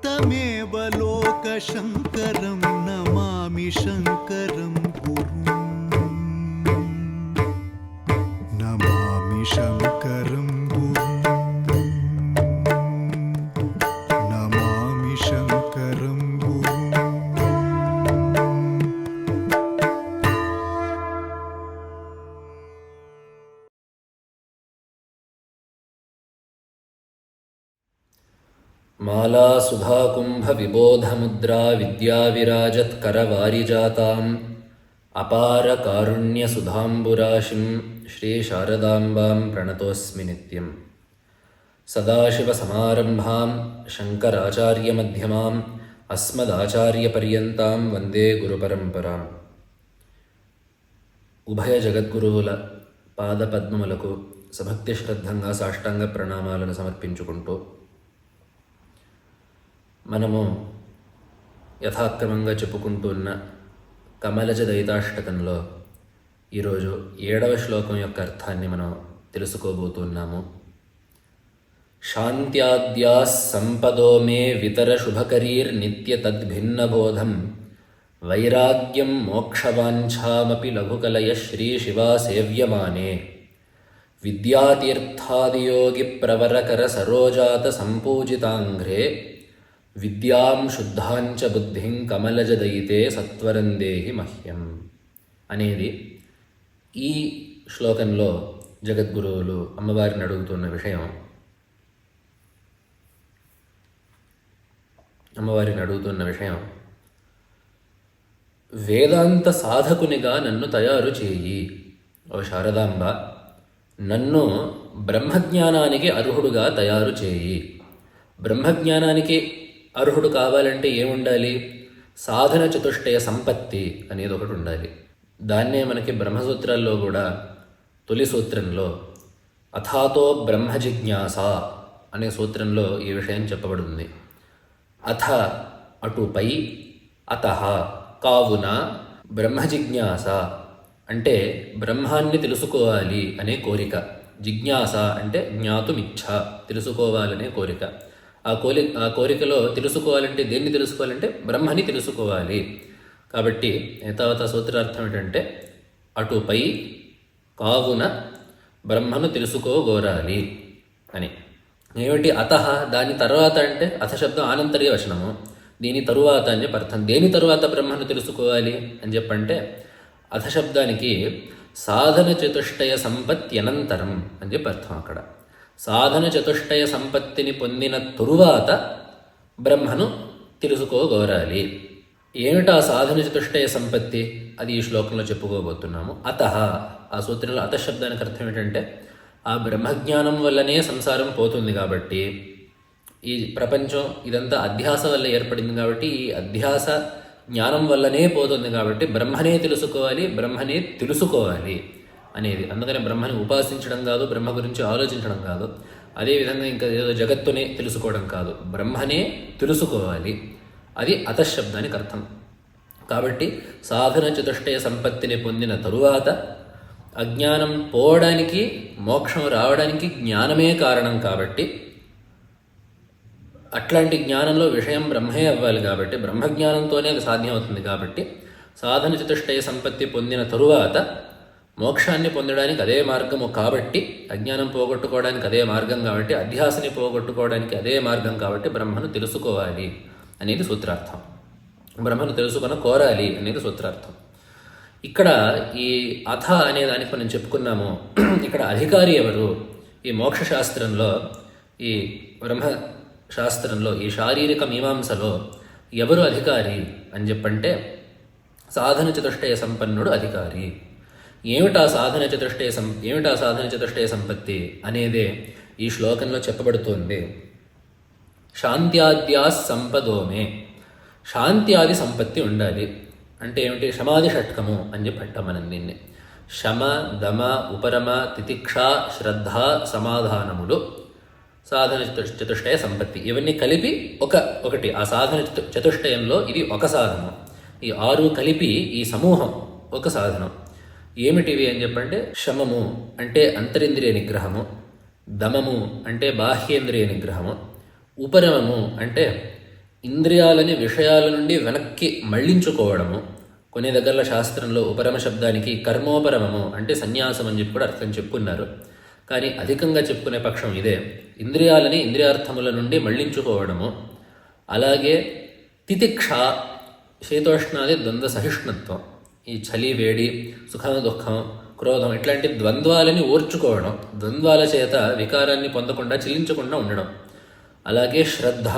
तमेव लोकशङ्करं नमामि शङ्करं गुरुं नमामि शङ्करं गुरुं नमामि शङ्करं गुरुं माला सुधाकुम्भ विबोधमुद्रा विद्याविराजत्करवारिजाताम् अपार कारुण्यसुधाम्बुराशिं श्रीशारदाम्बां प्रणतोऽस्मि नित्यं। सदाशिवसमारम्भां शङ्कराचार्यमध्यमाम् अस्मदाचार्यपर्यन्तां वन्दे गुरुपरम्पराम्। ఉభయ జగద్గురువుల పాదపద్మములకు సభక్తి శ్రద్ధంగా సాష్టాంగ ప్రణామాలను సమర్పించుకుంటూ మనము యథాక్రమంగా చెప్పుకుంటున్న కమలజ దయితాష్టకంలో ఈరోజు 7వ శ్లోకం యొక్క అర్థాన్ని మనం తెలుసుకోబోతున్నాము. శాంత్యాద్యా సంపదో మే వితర శుభకరీర్ నిత్య తద్భిన్నబోధం వైరాగ్యం మోక్షవాంఛామపి లఘుకలయ శ్రీ శివా సేవ్యమానే విద్యాతీర్థాదియోగి ప్రవరకర సరోజాత సంపూజితాంఘ్రే విద్యాం శుద్ధాంచ బుద్ధిం కమలజదయితే సత్వరందేహి మహ్యం అనేది ఈ శ్లోకంలో జగద్గురువులు అమ్మవారిని అడుగుతున్న విషయం. వేదాంత సాధకునిగా నన్ను తయారు చేయి ఓ శారదాంబ, నన్ను బ్రహ్మజ్ఞానానికి అర్హుడుగా తయారు చేయి. బ్రహ్మజ్ఞానానికి అర్హుడు కావాలంటే ఏముండాలి? సాధన చతుష్టయ సంపత్తి అనేది ఒకటి ఉండాలి. దాన్నే మనకి బ్రహ్మసూత్రాల్లో కూడా తొలి సూత్రంలో అథాతో బ్రహ్మ జిజ్ఞాస అనే సూత్రంలో ఈ విషయం చెప్పబడింది. అథ అటుపై, అతః కావున, బ్రహ్మ జిజ్ఞాస అంటే బ్రహ్మాన్ని తెలుసుకోవాలి అనే కోరిక. జిజ్ఞాస అంటే జ్ఞాతుమిచ్ఛ, తెలుసుకోవాలనే కోరిక. ఆ కోరికలో తెలుసుకోవాలంటే దేన్ని తెలుసుకోవాలంటే బ్రహ్మని తెలుసుకోవాలి. కాబట్టి తర్వాత సూత్రార్థం ఏంటంటే అటుపై కావున బ్రహ్మను తెలుసుకోగోరాలి అని. ఏమిటి అతః? దాని తర్వాత అంటే అథ శబ్దం ఆనంతర్య వచనము, దీని తరువాత అని చెప్పి అర్థం. దేని తరువాత బ్రహ్మను తెలుసుకోవాలి అని చెప్పంటే అథ శబ్దానికి సాధన చతుష్టయ సంపత్తి అనంతరం అని చెప్పి అర్థం. అక్కడ సాధన చతుష్టయ సంపత్తిని పొందిన తరువాత బ్రహ్మను తెలుసుకోగోరాలి. ఏమిటా సాధన చతుష్టయ సంపత్తి? అది ఈ శ్లోకంలో చెప్పుకోబోతున్నాము. అతః, ఆ సూత్రంలో అత శబ్దానికి అర్థం ఏంటంటే ఆ బ్రహ్మజ్ఞానం వల్లనే సంసారం పోతుంది కాబట్టి, ఈ ప్రపంచం ఇదంతా అధ్యాస వల్ల ఏర్పడింది కాబట్టి, ఈ అధ్యాస జ్ఞానం వల్లనే పోతుంది కాబట్టి బ్రహ్మనే తెలుసుకోవాలి అనేది. అందుకని బ్రహ్మని ఉపాసించడం కాదు, బ్రహ్మ గురించి ఆలోచించడం కాదు, అదేవిధంగా ఇంకా ఏదో జగత్తునే తెలుసుకోవడం కాదు, బ్రహ్మనే తెలుసుకోవాలి. అది అతశబ్దానికి అర్థం. కాబట్టి సాధన చతుష్టయ సంపత్తిని పొందిన తరువాత అజ్ఞానం పోవడానికి, మోక్షం రావడానికి జ్ఞానమే కారణం కాబట్టి, అట్లాంటి జ్ఞానంలో విషయం బ్రహ్మే అవ్వాలి కాబట్టి, బ్రహ్మజ్ఞానంతోనే అది సాధ్యమవుతుంది కాబట్టి, సాధన చతుష్టయ సంపత్తి పొందిన తరువాత మోక్షాన్ని పొందడానికి అదే మార్గము కాబట్టి, అజ్ఞానం పోగొట్టుకోవడానికి అదే మార్గం కాబట్టి, అధ్యాసని పోగొట్టుకోవడానికి అదే మార్గం కాబట్టి బ్రహ్మను తెలుసుకోవాలి అనేది సూత్రార్థం. బ్రహ్మను తెలుసుకొని కోరాలి అనేది సూత్రార్థం. ఇక్కడ ఈ అథ అనే దానికి మనం చెప్పుకున్నాము. ఇక్కడ అధికారి ఎవరు? ఈ మోక్షశాస్త్రంలో, ఈ బ్రహ్మశాస్త్రంలో, ఈ శారీరక మీమాంసలో ఎవరు అధికారి అని చెప్పంటే సాధన చతుష్టయ సంపన్నుడు అధికారి. ఏమిటా సాధన చతుష్టయ సంపత్తి అనేదే ఈ శ్లోకంలో చెప్పబడుతోంది. శాంత్యాద్యా సంపదోమే, శాంత్యాది సంపత్తి ఉండాలి. అంటే ఏమిటి? శమాది షట్కము అని చెప్పి అంటాం మనం దీన్ని. శమ, దమ, ఉపరమ, తితిక్ష, శ్రద్ధ, సమాధానములు సాధన చతుష్టయ సంపత్తి. ఇవన్నీ కలిపి ఒకటి. ఆ సాధన చతుష్టయంలో ఇది ఒక సాధనం. ఈ 6 కలిపి ఈ సమూహం ఒక సాధనం. ఏమిటివి అని చెప్పంటే శమము అంటే అంతరింద్రియ నిగ్రహము, దమము అంటే బాహ్యేంద్రియ నిగ్రహము, ఉపరమము అంటే ఇంద్రియాలని విషయాల నుండి వెనక్కి మళ్లించుకోవడము. కొన్ని దగ్గరలో శాస్త్రంలో ఉపరమ శబ్దానికి కర్మోపరమము అంటే సన్యాసం అని చెప్పి కూడా అర్థం చెప్పుకున్నారు. కానీ అధికంగా చెప్పుకునే పక్షం ఇదే. ఇంద్రియాలని ఇంద్రియార్థముల నుండి మళ్లించుకోవడము. అలాగే తితిక్ష, శీతోష్ణాది ద్వంద్వ సహిష్ణుత్వం, ఈ చలి వేడి, సుఖం దుఃఖం, క్రోధం ఇట్లాంటి ద్వంద్వాలని ఓర్చుకోవడం, ద్వంద్వాల చేత వికారాన్ని పొందకుండా చిలించకుండా ఉండడం. అలాగే శ్రద్ధ,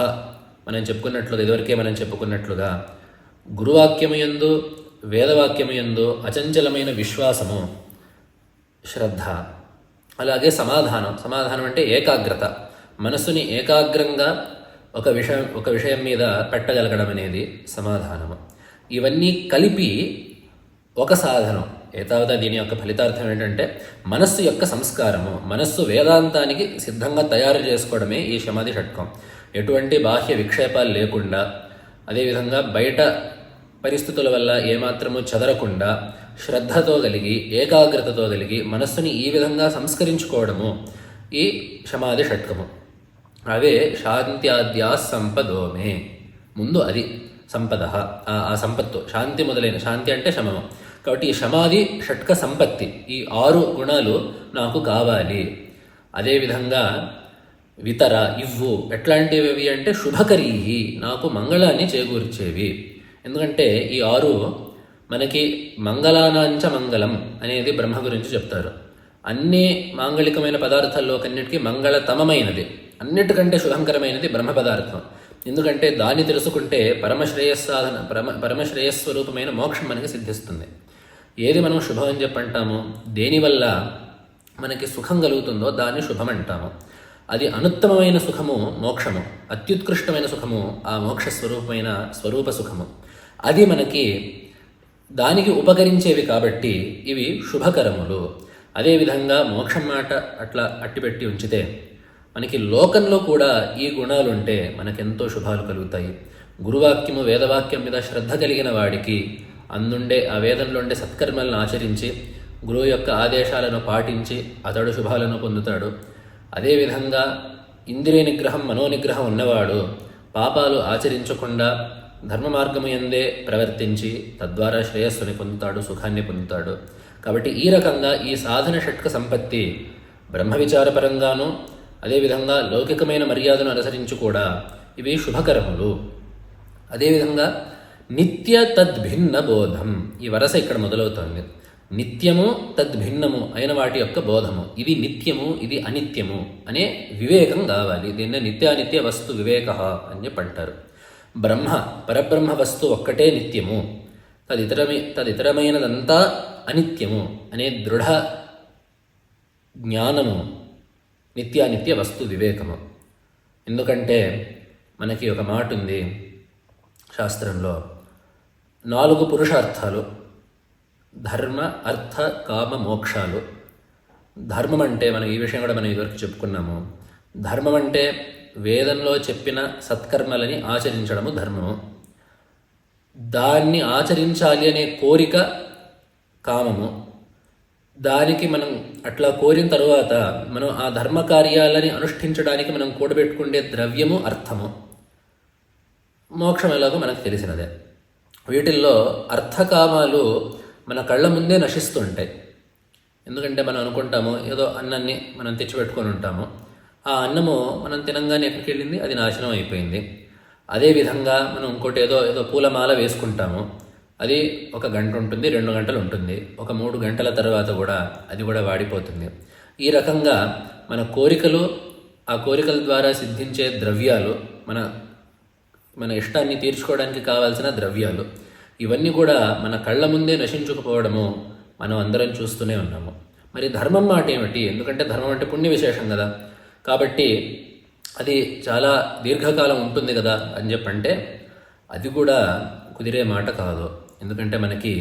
మనం చెప్పుకున్నట్లుగా ఇదివరకే మనం చెప్పుకున్నట్లుగా గురువాక్యమయందు వేదవాక్యమయందు అచంచలమైన విశ్వాసము శ్రద్ధ. అలాగే సమాధానం, సమాధానం అంటే ఏకాగ్రత, మనస్సుని ఏకాగ్రంగా ఒక విషయం మీద పెట్టగలగడం అనేది సమాధానము. ఇవన్నీ కలిపి ఒక సాధనం. ఏతావత దీని యొక్క ఫలితార్థం ఏంటంటే మనస్సు యొక్క సంస్కారము, మనస్సు వేదాంతానికి సిద్ధంగా తయారు చేసుకోవడమే ఈ శమాధి షట్కం. ఎటువంటి బాహ్య విక్షేపాలు లేకుండా, అదేవిధంగా బయట పరిస్థితుల వల్ల ఏమాత్రము చెదరకుండా శ్రద్ధతో కలిగి ఏకాగ్రతతో కలిగి మనస్సుని ఈ విధంగా సంస్కరించుకోవడము ఈ శమాధి షట్కము. అవే శాంత్యాద్యా సంపదోమే. ముందు అది సంపద, ఆ సంపత్తు, శాంతి మొదలైన, శాంతి అంటే శమము. కాబట్టి ఈ శమాధి షట్క సంపత్తి, ఈ 6 గుణాలు నాకు కావాలి. అదేవిధంగా వితర, ఇవ్వు. ఎట్లాంటివి అంటే శుభకరీహి, నాకు మంగళాన్ని చేకూర్చేవి. ఎందుకంటే ఈ 6 మనకి మంగళానాంచ మంగళం అనేది బ్రహ్మ గురించి చెప్తారు. అన్ని మాంగళికమైన పదార్థాల్లో కన్నిటికీ మంగళతమమైనది, అన్నిటికంటే శుభంకరమైనది బ్రహ్మ పదార్థం. ఎందుకంటే దాన్ని తెలుసుకుంటే పరమశ్రేయస్సాధన పరమశ్రేయస్వరూపమైన మోక్షం మనకి సిద్ధిస్తుంది. ఏది మనం శుభం అని చెప్పంటాము, దేనివల్ల మనకి సుఖం కలుగుతుందో దాన్ని శుభం అంటాము. అది అనుత్తమమైన సుఖము మోక్షము, అత్యుత్కృష్టమైన సుఖము ఆ మోక్ష స్వరూపమైన స్వరూప సుఖము. అది మనకి దానికి ఉపకరించేవి కాబట్టి ఇవి శుభకరములు. అదేవిధంగా మోక్షం మాట అట్లా అట్టిపెట్టి ఉంచితే మనకి లోకంలో కూడా ఈ గుణాలుంటే మనకెంతో శుభాలు కలుగుతాయి. గురువాక్యము వేదవాక్యం మీద శ్రద్ధ కలిగిన వాడికి అందుండే ఆ వేదంలో ఉండే సత్కర్మలను ఆచరించి గురువు యొక్క ఆదేశాలను పాటించి అతడు శుభాలను పొందుతాడు. అదేవిధంగా ఇంద్రియ నిగ్రహం మనోనిగ్రహం ఉన్నవాడు పాపాలు ఆచరించకుండా ధర్మ మార్గము యందే ప్రవర్తించి తద్వారా శ్రేయస్సుని పొందుతాడు, సుఖాన్ని పొందుతాడు. కాబట్టి ఈ రకంగా ఈ సాధన షట్క సంపత్తి బ్రహ్మ విచారపరంగాను అదేవిధంగా లౌకికమైన మర్యాదను అనుసరించి కూడా ఇవి శుభకరములు. అదేవిధంగా నిత్య తద్భిన్న బోధం, ఈ వరస ఇక్కడ మొదలవుతోంది. నిత్యము తద్భిన్నము అయిన వాటి యొక్క బోధము, ఇది నిత్యము ఇది అనిత్యము అనే వివేకం కావాలి. దీన్నే నిత్యానిత్య వస్తు వివేక అని చెప్పి అంటారు. బ్రహ్మ పరబ్రహ్మ వస్తు ఒక్కటే నిత్యము, తదితరమైనదంతా అనిత్యము అనే దృఢ జ్ఞానము నిత్యానిత్య వస్తు వివేకము. ఎందుకంటే మనకి ఒక మాట ఉంది శాస్త్రంలో, 4 పురుషార్థాలు, ధర్మ అర్థ కామ మోక్షాలు. ధర్మం అంటే మనం ఈ విషయం కూడా మనం ఇదివరకు చెప్పుకున్నాము. ధర్మం అంటే వేదంలో చెప్పిన సత్కర్మలని ఆచరించడము ధర్మము. దాన్ని ఆచరించాలి అనే కోరిక కామము. దానికి మనం అట్లా కోరిన తరువాత మనం ఆ ధర్మ కార్యాలని అనుష్ఠించడానికి మనం కూడబెట్టుకునే ద్రవ్యము అర్థము. మోక్షం ఎలాగో మనకు తెలిసినదే. వీటిల్లో అర్థకామాలు మన కళ్ళ ముందే నశిస్తుంటాయి. ఎందుకంటే మనం అనుకుంటాము ఏదో అన్నాన్ని మనం తెచ్చిపెట్టుకొని ఉంటాము, ఆ అన్నము మనం తినంగానే ఎక్కడికి వెళ్ళింది, అది నాశనం అయిపోయింది. అదేవిధంగా మనం ఇంకోటి ఏదో పూలమాల వేసుకుంటాము, అది 1 గంట ఉంటుంది, 2 గంటలు ఉంటుంది, ఒక 3 గంటల తర్వాత కూడా అది కూడా వాడిపోతుంది. ఈ రకంగా మన కోరికలు, ఆ కోరికల ద్వారా సిద్ధించే ద్రవ్యాలు, మన ఇష్టాన్ని తీర్చుకోవడానికి కావాల్సిన ద్రవ్యాలు, ఇవన్నీ కూడా మన కళ్ళ ముందే నశించుకుపోవడము మనం అందరం చూస్తూనే ఉన్నాము. మరి ధర్మం మాట ఏమిటి? ఎందుకంటే ధర్మం అంటే పుణ్య విశేషం కదా, కాబట్టి అది చాలా దీర్ఘకాలం ఉంటుంది కదా అని చెప్పంటే అది కూడా కుదిరే మాట కాదు. ఎందుకంటే మనకి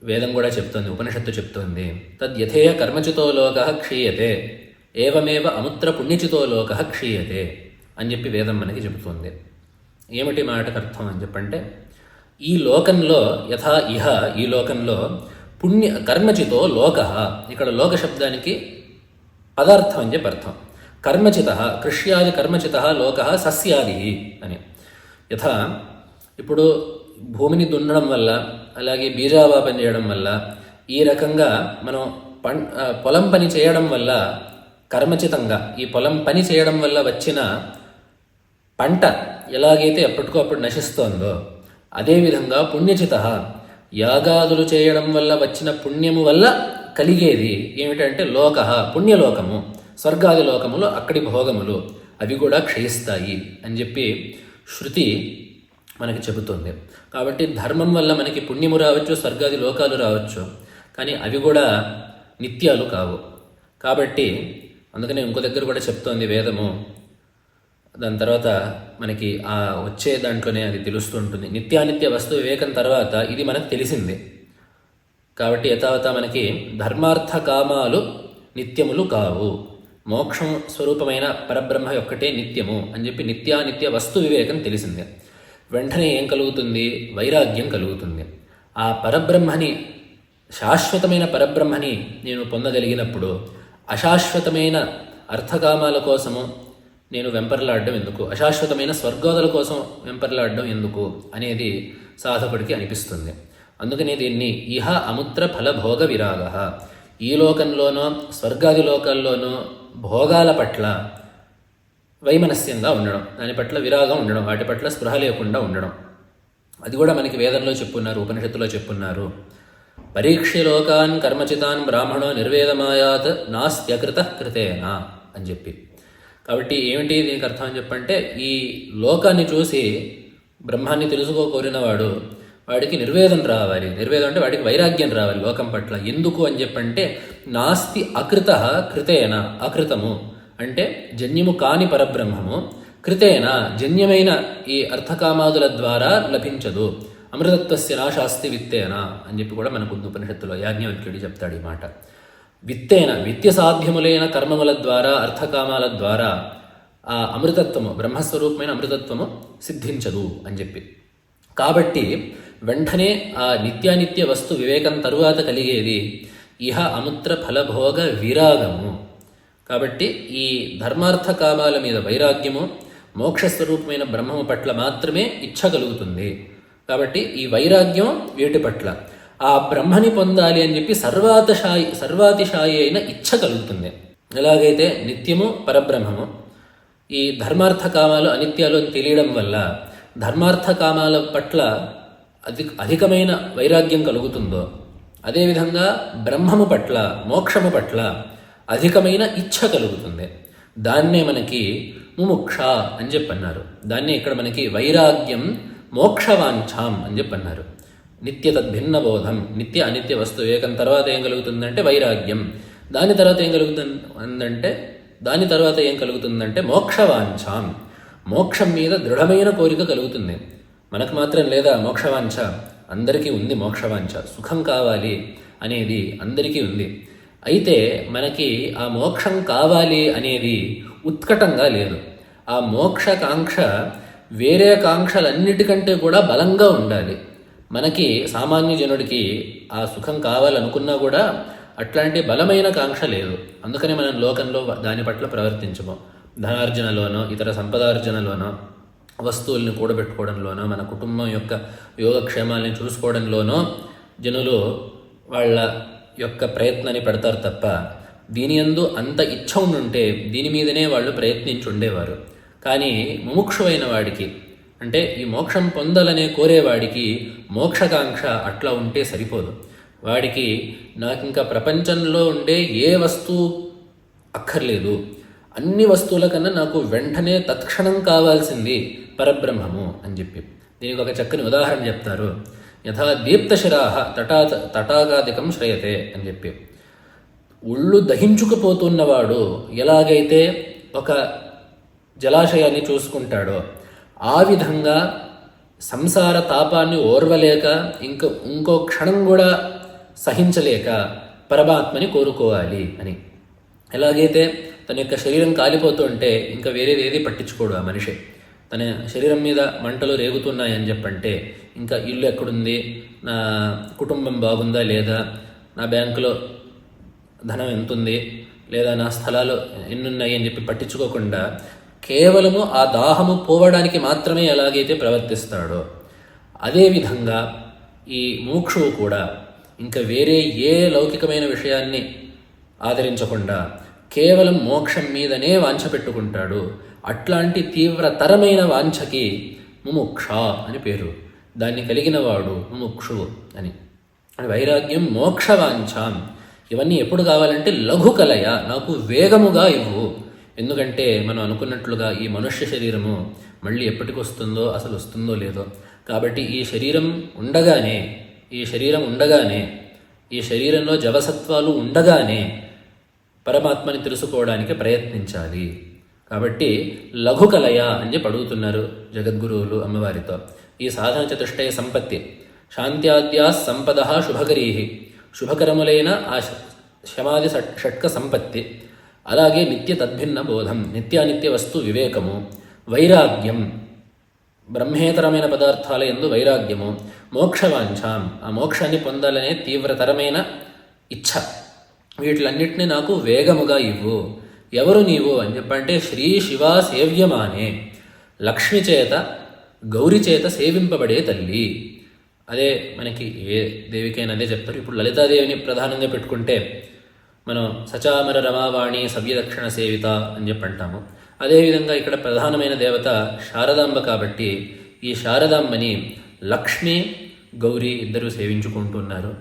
వేదం కూడా చెప్తుంది, ఉపనిషత్తు చెప్తుంది, తద్యథేయ కర్మచితో లోక క్షీయతే ఏవమేవ అముత్ర పుణ్యచితో లోక క్షీయతే అని చెప్పి వేదం మనకి చెబుతుంది. ఏమిటి మాటకు అర్థం అని చెప్పంటే, ఈ లోకంలో యథా ఇహ, ఈ లోకంలో కర్మచితో లోక, ఇక్కడ లోక శబ్దానికి పదార్థం అని చెప్పి అర్థం. కర్మచిత కృష్యాది కర్మచిత లోక సస్యాది అని. యథా ఇప్పుడు భూమిని దున్నడం వల్ల, అలాగే బీజావాపన చేయడం వల్ల, ఈ రకంగా మనం పొలం పని చేయడం వల్ల కర్మచితంగా ఈ పొలం పని చేయడం వల్ల వచ్చిన పంట ఎలాగైతే ఎప్పటికో అప్పుడు నశిస్తోందో, అదేవిధంగా పుణ్యచిత యాగాదులు చేయడం వల్ల వచ్చిన పుణ్యము వల్ల కలిగేది ఏమిటంటే లోక, పుణ్యలోకము, స్వర్గాది లోకములు, అక్కడి భోగములు అవి కూడా క్షయిస్తాయి అని చెప్పి శృతి మనకి చెబుతుంది. కాబట్టి ధర్మం వల్ల మనకి పుణ్యము రావచ్చు, స్వర్గాది లోకాలు రావచ్చు, కానీ అవి కూడా నిత్యాలు కావు. కాబట్టి అందుకనే ఇంకో దగ్గర కూడా చెప్తోంది వేదము. దాని తర్వాత మనకి ఆ వచ్చే దాంట్లోనే అది తెలుస్తుంటుంది. నిత్యానిత్య వస్తు వివేకం తర్వాత ఇది మనకు తెలిసింది. కాబట్టి యథావత మనకి ధర్మార్థ కామాలు నిత్యములు కావు, మోక్షం స్వరూపమైన పరబ్రహ్మ యొక్కటే నిత్యము అని చెప్పి నిత్యానిత్య వస్తు వివేకం తెలిసింది. వెంటనే ఏం కలుగుతుంది? వైరాగ్యం కలుగుతుంది. ఆ పరబ్రహ్మని, శాశ్వతమైన పరబ్రహ్మని నేను పొందగలిగినప్పుడు అశాశ్వతమైన అర్థకామాల కోసము నేను వెంపర్లాడడం ఎందుకు, అశాశ్వతమైన స్వర్గోదల కోసం వెంపర్లాడడం ఎందుకు అనేది సాధకుడికి అనిపిస్తుంది. అందుకనే దీన్ని ఇహ అముత్ర ఫలభోగ విరాగ, ఈ లోకంలోనో స్వర్గాది లోకాల్లోనో భోగాల పట్ల వైమనస్యంగా ఉండడం, దాని పట్ల విరాగం ఉండడం, వాటి పట్ల స్పృహ లేకుండా ఉండడం. అది కూడా మనకి వేదంలో చెప్పున్నారు, ఉపనిషత్తులో చెప్పున్నారు. పరీక్ష్య లోకాన్ కర్మచితాన్ బ్రాహ్మణో నిర్వేదమాయాత్ నాస్త్యకృత కృతేన అని చెప్పి. కాబట్టి ఏమిటి దీనికి అర్థం అని చెప్పంటే, ఈ లోకాన్ని చూసి బ్రహ్మాన్ని తెలుసుకోకోరినవాడు వాడికి నిర్వేదం రావాలి. నిర్వేదం అంటే వాడికి వైరాగ్యం రావాలి లోకం పట్ల. ఎందుకు అని చెప్పంటే, నాస్తి అకృత కృతేన, అకృతము అంటే జన్యము కాని పరబ్రహ్మము, కృతేన జన్యమైన ఈ అర్థకామాదుల ద్వారా లభించదు. అమృతత్వస్య నాశాస్తి విత్తేన అని చెప్పి కూడా మనకు ఉపనిషత్తులో యాజ్ఞవల్క్యుడు చెప్తాడు ఈ మాట. విత్తేన, విత్య సాధ్యములైన కర్మముల ద్వారా, అర్థకామాల ద్వారా ఆ అమృతత్వము, బ్రహ్మస్వరూపమైన అమృతత్వము సిద్ధించదు అని చెప్పి. కాబట్టి వెంటనే ఆ నిత్యానిత్య వస్తు వివేకం తరువాత కలిగేది ఇహ అముత్ర ఫలభోగ విరాగము. కాబట్టి ఈ ధర్మార్థ కామాల మీద వైరాగ్యము, మోక్షస్వరూపమైన బ్రహ్మము పట్ల మాత్రమే ఇచ్ఛ కలుగుతుంది. కాబట్టి ఈ వైరాగ్యం వీటి పట్ల, ఆ బ్రహ్మని పొందాలి అని చెప్పి సర్వాతిశాయి అయిన ఇచ్ఛ కలుగుతుంది. ఎలాగైతే నిత్యము పరబ్రహ్మము, ఈ ధర్మార్థ కామాలు అనిత్యాలు అని తెలియడం వల్ల ధర్మార్థ కామాల పట్ల అధికమైన వైరాగ్యం కలుగుతుందో, అదేవిధంగా బ్రహ్మము పట్ల, మోక్షము పట్ల అధికమైన ఇచ్ఛ కలుగుతుంది. దాన్నే మనకి ముముక్ష అని చెప్పన్నారు. దాన్నే ఇక్కడ మనకి వైరాగ్యం మోక్షవాంఛాం అని చెప్పన్నారు. నిత్య తద్భిన్న బోధం, నిత్య అనిత్య వస్తు వివేకం తర్వాత ఏం కలుగుతుందంటే వైరాగ్యం. దాని తర్వాత ఏం కలుగుతుందంటే మోక్షవాంఛాం, మోక్షం మీద దృఢమైన కోరిక కలుగుతుంది. మనకు మాత్రం లేదా మోక్షవాంఛ? అందరికీ ఉంది మోక్షవాంఛ. సుఖం కావాలి అనేది అందరికీ ఉంది. అయితే మనకి ఆ మోక్షం కావాలి అనేది ఉత్కటంగా లేదు. ఆ మోక్షకాంక్ష వేరే కాంక్షలన్నిటికంటే కూడా బలంగా ఉండాలి. మనకి సామాన్య జనుడికి ఆ సుఖం కావాలనుకున్నా కూడా అట్లాంటి బలమైన కాంక్ష లేదు. అందుకని మనం లోకంలో దాని పట్ల ప్రవర్తించము. ధనార్జనలోనో, ఇతర సంపదార్జనలోనో, వస్తువుల్ని కూడబెట్టుకోవడంలోనో, మన కుటుంబం యొక్క యోగక్షేమాల్ని చూసుకోవడంలోనో జనులు వాళ్ళ యొక్క ప్రయత్నాన్ని పెడతారు తప్ప, దీని యందు అంత ఇచ్ఛ ఉండుంటే దీని మీదనే వాళ్ళు ప్రయత్నించి ఉండేవారు. కానీ ముముక్షువైన వాడికి, అంటే ఈ మోక్షం పొందాలనే కోరేవాడికి మోక్షకాంక్ష అట్లా ఉంటే సరిపోదు. వాడికి నాకు ఇంకా ప్రపంచంలో ఉండే ఏ వస్తువు అక్కర్లేదు, అన్ని వస్తువుల కన్నా నాకు వెంటనే తత్క్షణం కావాల్సింది పరబ్రహ్మము అని చెప్పి. దీనికి ఒక చక్కని ఉదాహరణ చెప్తారు. యథా దీప్తశిరాహ తటాకాదికం శ్రయతే అని చెప్పి. ఒళ్ళు దహించుకుపోతున్నవాడు ఎలాగైతే ఒక జలాశయాన్ని చూసుకుంటాడో, ఆ విధంగా సంసార తాపాన్ని ఓర్వలేక ఇంకో క్షణం కూడా సహించలేక పరమాత్మని కోరుకోవాలి అని. ఎలాగైతే తన యొక్క శరీరం కాలిపోతూ ఉంటే ఇంకా వేరేది ఏది పట్టించుకోడు ఆ మనిషి. తన శరీరం మీద మంటలు రేగుతున్నాయని చెప్పంటే ఇంకా ఇల్లు ఎక్కడుంది, నా కుటుంబం బాగుందా లేదా, నా బ్యాంకులో ధనం ఎంతుంది, లేదా నా స్థలాలు ఎన్నున్నాయి అని చెప్పి పట్టించుకోకుండా కేవలము ఆ దాహము పోవడానికి మాత్రమే ఎలాగైతే ప్రవర్తిస్తాడో అదేవిధంగా ఈ ముముక్షువు కూడా ఇంకా వేరే ఏ లౌకికమైన విషయాన్ని ఆదరించకుండా కేవలం మోక్షం మీదనే వాంఛ పెట్టుకుంటాడు. అట్లాంటి తీవ్రతరమైన వాంఛకి ముముక్ష అని పేరు. దాన్ని కలిగిన వాడు ముముక్షువు అని. వైరాగ్యం మోక్షవాంఛాం. ఇవన్నీ ఎప్పుడు కావాలంటే లఘుకలయ, నాకు వేగముగా ఇవ్వు. ఎందుకంటే మనం అనుకున్నట్లుగా ఈ మనుష్య శరీరము మళ్ళీ ఎప్పటికి వస్తుందో, అసలు వస్తుందో లేదో. కాబట్టి ఈ శరీరం ఉండగానే ఈ శరీరంలో జవసత్వాలు ఉండగానే పరమాత్మని తెలుసుకోవడానికి ప్రయత్నించాలి. కాబట్టి లఘుకలయ అని చెప్పి అడుగుతున్నారు జగద్గురువులు అమ్మవారితో. ఈ సాధన చతుష్టయ సంపత్తి శాంత్యాద్యా సంపద శుభకరీ, శుభకరములైన ఆ శమాది షట్క సంపత్తి, అలాగే నిత్య తద్భిన్న బోధం, నిత్యానిత్య వస్తు వివేకము, వైరాగ్యం, బ్రహ్మేతరమైన పదార్థాల యందు వైరాగ్యము, మోక్షవాంఛాం, ఆ మోక్షాన్ని పొందాలనే తీవ్రతరమైన ఇచ్ఛ, వీటిలన్నిటినీ నాకు వేగముగా ఇవ్వు. ఎవరు నీవు అని చెప్పంటే శ్రీ శివ సేవ్యమానే, లక్ష్మి చేత గౌరి చేత సేవింపబడే తల్లి. అదే మనకి ఏ దేవికైనా అదే చెప్తారు. ఇప్పుడు లలితాదేవిని ప్రధానంగా పెట్టుకుంటే మనం సచామర రమావాణి సవ్యదక్షిణ సేవిత అని చెప్పి అంటాము. అదేవిధంగా ఇక్కడ ప్రధానమైన దేవత శారదాంబ కాబట్టి ఈ శారదాంబని లక్ష్మి గౌరీ ఇద్దరు సేవించుకుంటున్నారు.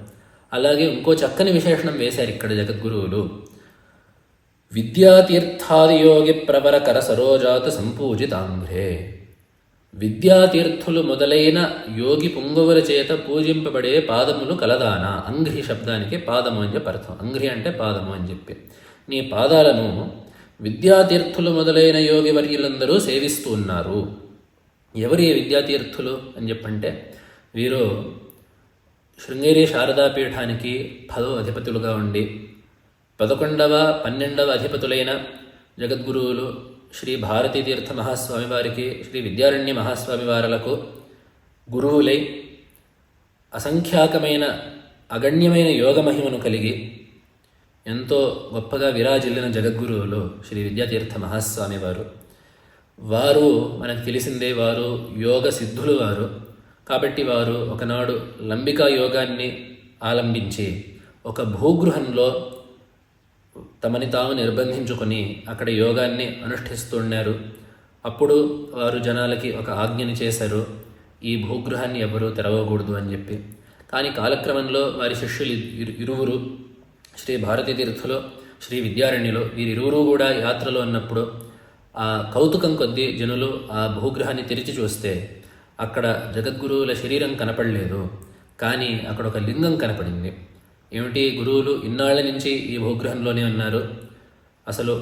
అలాగే ఇంకో చక్కని విశేషణం వేశారు ఇక్కడ జగద్గురువులు. విద్యాతీర్థాదియోగి ప్రవర కర సరోజాత సంపూజితాంఘ్రే. విద్యాతీర్థులు మొదలైన యోగి పుంగవుల చేత పూజింపబడే పాదములు కలదాన. అంఘ్రి శబ్దానికి పాదము అని చెప్పి అర్థం. అంఘ్రి అంటే పాదము అని చెప్పి. నీ పాదాలను విద్యాతీర్థులు మొదలైన యోగి వర్యులందరూ సేవిస్తూ ఉన్నారు. ఎవరు ఈ విద్యాతీర్థులు అని చెప్పంటే వీరు శృంగేరి శారదాపీఠానికి 10వ అధిపతులుగా ఉండి 11వ 12వ అధిపతులైన జగద్గురువులు శ్రీ భారతీ తీర్థ మహాస్వామి వారికి, శ్రీ విద్యారణ్య మహాస్వామి వారలకు గురువులై అసంఖ్యాకమైన అగణ్యమైన యోగ మహిమను కలిగి ఎంతో గొప్పగా విరాజిల్లిన జగద్గురువులు శ్రీ విద్యాతీర్థ మహాస్వామి వారు మనకు తెలిసిందే, వారు యోగ సిద్ధులు వారు. కాబట్టి వారు ఒకనాడు లంబికా యోగాన్ని ఆలంబించి ఒక భూగృహంలో తమని తాము నిర్బంధించుకొని అక్కడ యోగాన్ని అనుష్ఠిస్తున్నారు. అప్పుడు వారు జనాలకి ఒక ఆజ్ఞని చేశారు, ఈ భూగృహాన్ని ఎవరూ తెరవకూడదు అని చెప్పి. కానీ కాలక్రమంలో వారి శిష్యులు ఇరువురు, శ్రీ భారతీ తీర్థులు, శ్రీ విద్యారణ్యులు, వీరిరువురు కూడా యాత్రలో ఉన్నప్పుడు ఆ కౌతుకం కొద్దీ జనులు ఆ భూగృహాన్ని తెరిచి చూస్తే అక్కడ జగద్గురువుల శరీరం కనపడలేదు, కానీ అక్కడ ఒక లింగం కనపడింది. ఏమిటి, గురువులు ఇన్నాళ్ల నుంచి ఈ భూగృహంలోనే ఉన్నారు, అసలు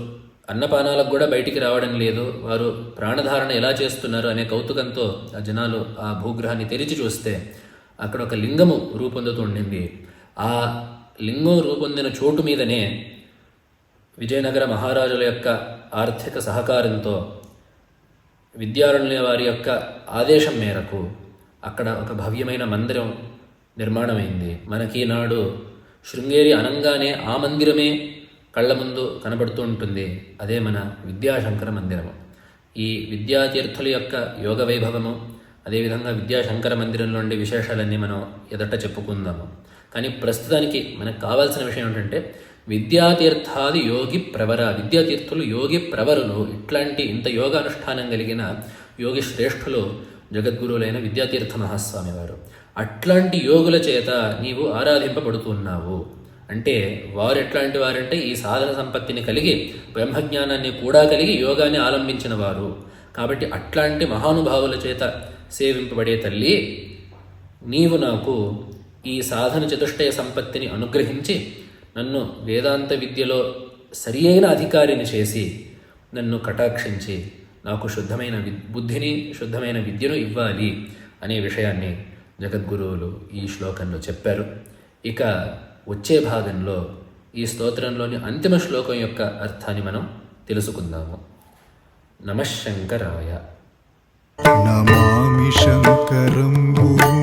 అన్నపానాలకు కూడా బయటికి రావడం లేదు, వారు ప్రాణధారణ ఎలా చేస్తున్నారు అనే కౌతుకంతో ఆ జనాలు ఆ భూగృహాన్ని తెరిచి చూస్తే అక్కడ ఒక లింగము రూపొందుతూ ఉండింది. ఆ లింగం రూపొందిన చోటు మీదనే విజయనగర మహారాజుల యొక్క ఆర్థిక సహకారంతో విద్యారణ్య వారి యొక్క ఆదేశం మేరకు అక్కడ ఒక భవ్యమైన మందిరం నిర్మాణమైంది. మనకి నాడు శృంగేరి అనంగానే ఆ మందిరమే కళ్ళ ముందు కనబడుతూ ఉంటుంది. అదే మన విద్యాశంకర మందిరము. ఈ విద్యాతీర్థుల యొక్క యోగ వైభవము, అదేవిధంగా విద్యాశంకర మందిరంలో ఉండే విశేషాలన్నీ మనం ఎదట చెప్పుకుందాము. కానీ ప్రస్తుతానికి మనకు కావాల్సిన విషయం ఏంటంటే విద్యాతీర్థాది యోగి ప్రవర, విద్యాతీర్థులు యోగి ప్రవరులు. ఇట్లాంటి ఇంత యోగానుష్ఠానం కలిగిన యోగి శ్రేష్ఠులు జగద్గురువులైన విద్యాతీర్థ మహాస్వామి వారు. అట్లాంటి యోగుల చేత నీవు ఆరాధింపబడుతున్నావు. అంటే వారు ఎట్లాంటి వారంటే ఈ సాధన సంపత్తిని కలిగి బ్రహ్మజ్ఞానాన్ని కూడా కలిగి యోగాన్ని ఆలంబించిన వారు. కాబట్టి అట్లాంటి మహానుభావుల చేత సేవింపబడే తల్లి, నీవు నాకు ఈ సాధన చతుష్టయ సంపత్తిని అనుగ్రహించి నన్ను వేదాంత విద్యలో సరి అయిన అధికారిని చేసి నన్ను కటాక్షించి నాకు శుద్ధమైన బుద్ధిని, శుద్ధమైన విద్యను ఇవ్వాలి అనే విషయాన్ని జగద్గురువులు ఈ శ్లోకంలో చెప్పారు. ఇక వచ్చే భాగంలో ఈ స్తోత్రంలోని అంతిమ శ్లోకం యొక్క అర్థాన్ని మనం తెలుసుకుందాము. నమః శంకరాయ. నమామి శంకరం గురు